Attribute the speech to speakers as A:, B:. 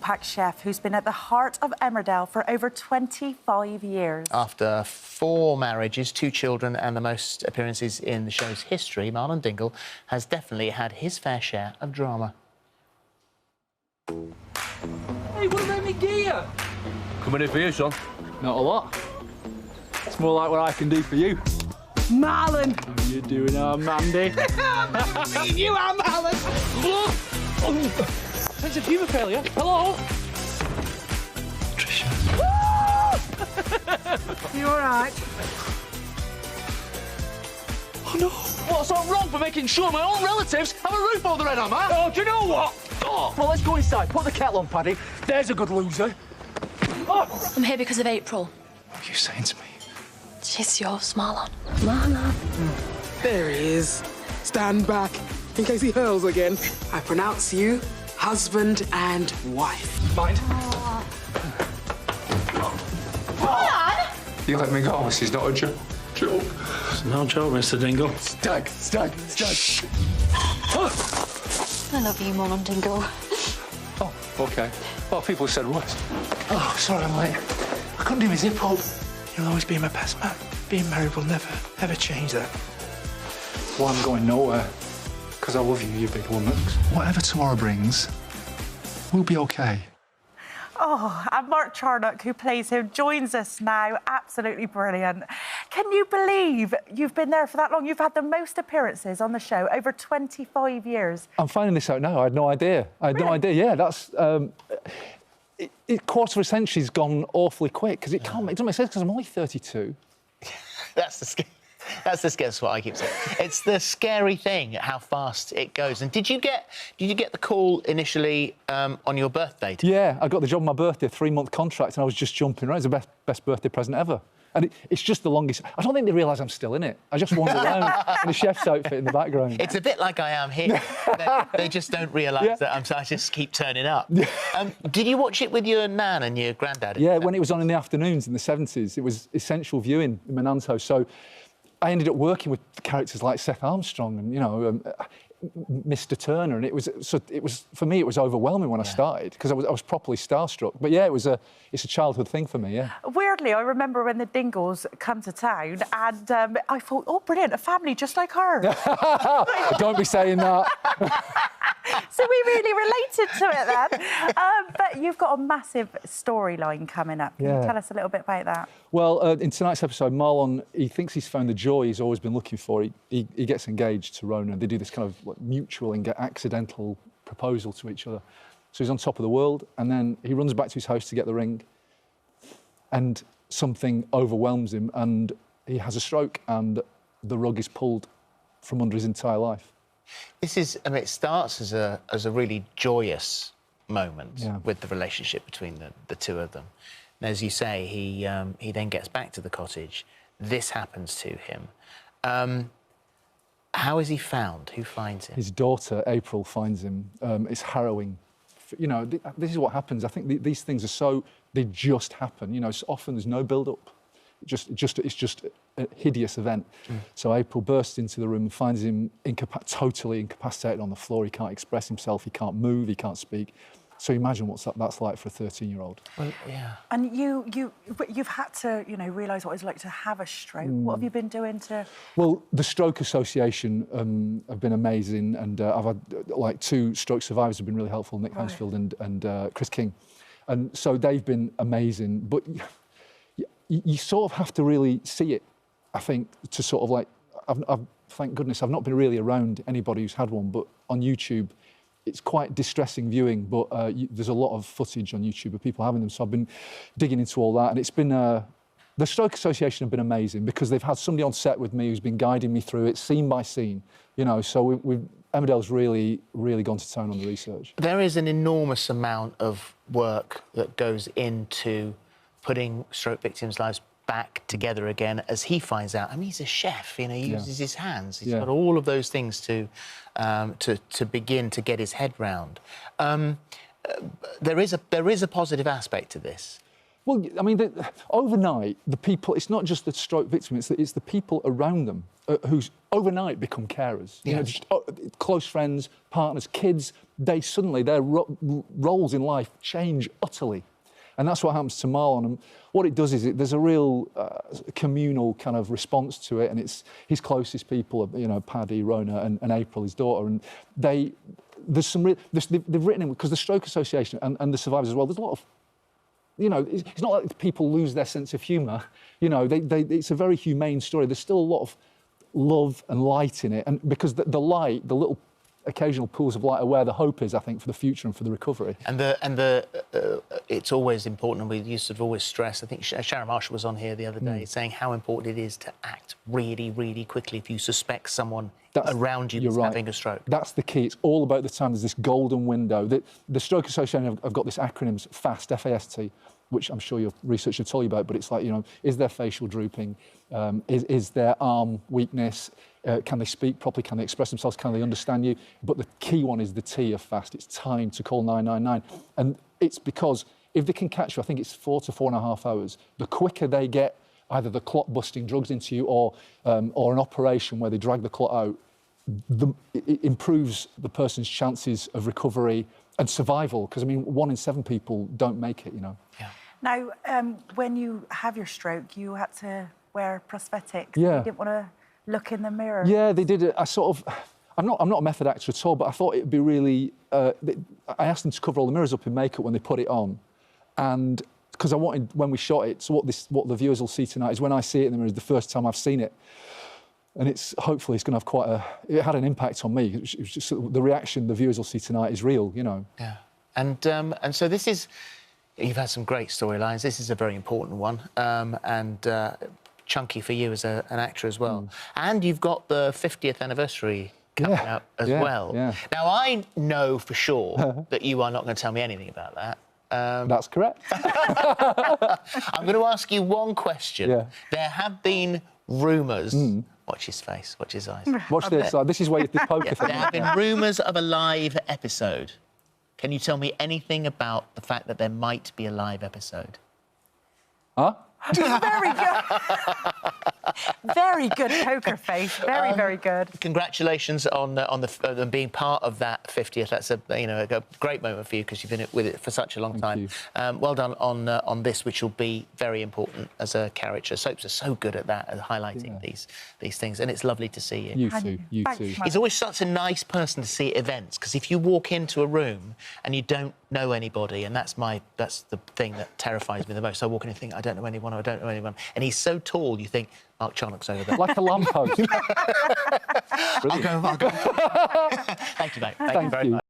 A: Woolpack chef who's been at the heart of Emmerdale for over 25 years.
B: After 4 marriages, 2 children and the most appearances in the show's history, Marlon Dingle has definitely had his fair share of drama.
C: Hey, what about me gear? Coming in for you, son. Not a lot. It's more like what I can do for you. Marlon! How you doing, Mandy? You are Marlon! Sense of humour failure. Hello? Tricia.
A: You all right?
C: Oh, no. What's so wrong for making sure my own relatives have a roof over their head, am I? Oh, do you know what? Oh. Well, let's go inside. Put the kettle on, Paddy. There's a good loser. Oh.
D: I'm here because of April.
C: What are you saying to me?
D: She's yours, Marlon. Marlon.
E: There he is. Stand back, in case he hurls again. I pronounce you husband and wife.
C: Mind?
F: You let me go, this is not a joke.
C: It's no joke, Mr. Dingle.
F: Stag.
C: Shh.
D: I love you, Marlon Dingle.
F: Oh, OK. Well, people said worse. Oh, sorry I'm late. I couldn't do my zip up. You'll always be my best man. Being married will never, ever change that. Well, I'm going nowhere. Because I love you, you big woman. Whatever tomorrow brings, we'll be OK.
A: Oh, and Mark Charnock, who plays him, joins us now. Absolutely brilliant. Can you believe you've been there for that long? You've had the most appearances on the show, over 25 years.
G: I'm finding this out now. I had no idea. No idea. Yeah, that's... quarter of a century's gone awfully quick, because it doesn't make sense, because I'm only 32.
B: That's the scary. That's what I keep saying. It's the scary thing, how fast it goes. And did you get the call initially on your birthday?
G: Yeah, I got the job on my birthday, a 3-month contract, and I was just jumping around. It's the best birthday present ever. And it's just the longest... I don't think they realise I'm still in it. I just wander around in a chef's outfit in the background.
B: It's a bit like I am here. They just don't realise that I just keep turning up. Did you watch it with your nan and your granddad?
G: Yeah, when it was on in the afternoons in the 70s, it was essential viewing in my nan's house. So I ended up working with characters like Seth Armstrong and, you know, Mr. Turner, and it was for me it was overwhelming when I started, because I was properly starstruck. But yeah, it's a childhood thing for me. Yeah.
A: Weirdly, I remember when the Dingles come to town, and I thought, oh, brilliant, a family just like her.
G: Don't be saying that.
A: So we really related to it then. But you've got a massive storyline coming up. Can you tell us a little bit about that?
G: Well, in tonight's episode, Marlon, he thinks he's found the joy he's always been looking for. He gets engaged to Rona. They do this kind of mutual and accidental proposal to each other. So he's on top of the world, and then he runs back to his house to get the ring, and something overwhelms him, and he has a stroke, and the rug is pulled from under his entire life.
B: This is, I mean, it starts as a really joyous moment with the relationship between the two of them. And as you say, he then gets back to the cottage. This happens to him. How is he found? Who finds him?
G: His daughter, April, finds him. It's harrowing. You know, this is what happens. I think these things are so... They just happen. You know, often there's no build-up. It's just a hideous event. So April bursts into the room and finds him totally incapacitated on the floor. He can't express himself, he can't move, he can't speak. So imagine what that's like for a 13-year-old.
B: Well, yeah.
A: And you've had to, you know, realise what it's like to have a stroke. What have you been doing to...
G: Well, the Stroke Association have been amazing, and I've had, like, 2 stroke survivors have been really helpful, Nick Hansfield and Chris King. And so they've been amazing, but you sort of have to really see it, I think, to sort of, like... thank goodness, I've not been really around anybody who's had one, but on YouTube, it's quite distressing viewing, but there's a lot of footage on YouTube of people having them, so I've been digging into all that, and it's been... the Stroke Association have been amazing, because they've had somebody on set with me who's been guiding me through it, scene by scene, you know, so Emmerdale's really, really gone to town on the research. There
B: is an enormous amount of work that goes into putting stroke victims' lives back together again, as he finds out. I mean, he's a chef, you know, he uses his hands. He's got all of those things to begin to get his head round. There is a positive aspect to this.
G: Well, I mean, overnight, the people, it's not just the stroke victim, it's the people around them who's overnight become carers. You know, just, close friends, partners, kids, their roles in life change utterly. And that's what happens to Marlon. And what it does is there's a real communal kind of response to it. And it's his closest people, you know, Paddy, Rona and April, his daughter. And they've written in, because the Stroke Association and the survivors as well, there's a lot of, you know, it's not like people lose their sense of humour. You know, it's a very humane story. There's still a lot of love and light in it. And because the light, the little occasional pools of light are where the hope is, I think, for the future and for the recovery. And
B: it's always important, and we used to always stress, I think Sharon Marshall was on here the other day saying how important it is to act really, really quickly if you suspect someone around you that's having a stroke. That's
G: the key. It's all about the time. There's this golden window. The Stroke Association have got this acronyms, FAST, F-A-S-T, which I'm sure your research will tell you about, but it's like, you know, is there facial drooping? Is there arm weakness? Can they speak properly? Can they express themselves? Can they understand you? But the key one is the T of FAST. It's time to call 999. And it's because if they can catch you, I think it's 4 to 4.5 hours, the quicker they get either the clot busting drugs into you or an operation where they drag the clot out, it improves the person's chances of recovery and survival. Because, I mean, 1 in 7 people don't make it, you know.
B: Yeah.
A: Now, when you have your stroke, you had to wear prosthetics.
G: Yeah.
A: You didn't want to look in the mirror.
G: Yeah, they did it. I'm not a method actor at all, but I thought it'd be really... I asked them to cover all the mirrors up in makeup when they put it on. And because I wanted, when we shot it, so what the viewers will see tonight is when I see it in the mirror, is the first time I've seen it. And hopefully it's going to have quite it had an impact on me. It was just the reaction the viewers will see tonight is real, you know.
B: Yeah. And so this is... You've had some great storylines. This is a very important one. Chunky for you as an actor as well. And you've got the 50th anniversary coming up as well. Yeah. Now, I know for sure that you are not going to tell me anything about that.
G: That's correct.
B: I'm going to ask you one question. Yeah. There have been rumours... Watch his face, watch his eyes.
G: Watch this. This is where you the poker thing.
B: There have been rumours of a live episode. Can you tell me anything about the fact that there might be a live episode?
G: Huh?
A: Very good. Very good poker face. Very, very good.
B: Congratulations on being part of that 50th. That's a great moment for you because you've been with it for such a long time. Well done on this, which will be very important as a character. Soaps are so good at that, at highlighting these things, and it's lovely to see you.
G: You too.
B: He's always such a nice person to see at events because if you walk into a room and you don't know anybody, and that's the thing that terrifies me the most. I walk in and think I don't know anyone. And he's so tall, you think, Mark Charnock's over there.
G: Like a lamppost.
B: I'll go. Thank you, mate. Thank you very much.